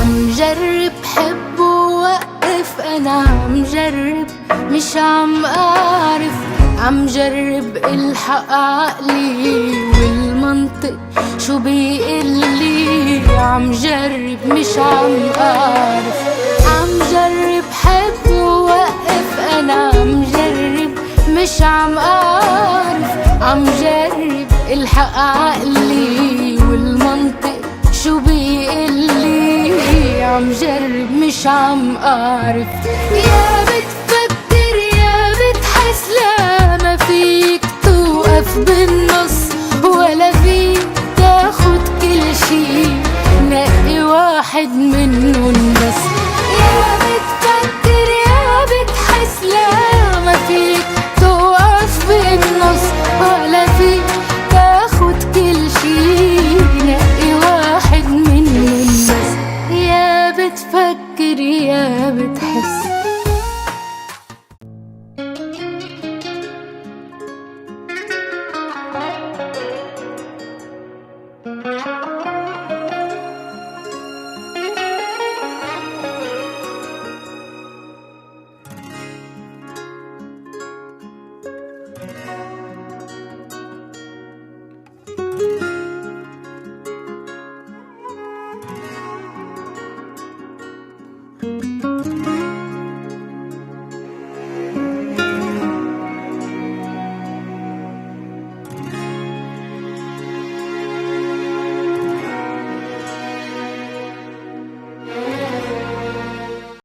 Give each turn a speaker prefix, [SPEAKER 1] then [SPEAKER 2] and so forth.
[SPEAKER 1] عم جرب حب ووقف، انا عم جرب مش عم اعرف، عم جرب الحق عقلي والمنطق شو بيقلي، عم جرب مش عم اعرف، عم جرب حب ووقف، انا عم جرب مش عم اعرف، عم جرب الحق عقلي والمنطق شو بيقلي، عم جرب مش عم اعرف. يا بتفكر يا بتحس، لا ما فيك توقف بالنص، ولا فيك تاخد كل شي، نقي واحد منهم بس. يا بتفكر يا بتحس، لا ما فيك توقف بالنص، ولا فيك تاخد كل شي، نقي واحد منهم بس. يا بتفكر يا بتحس.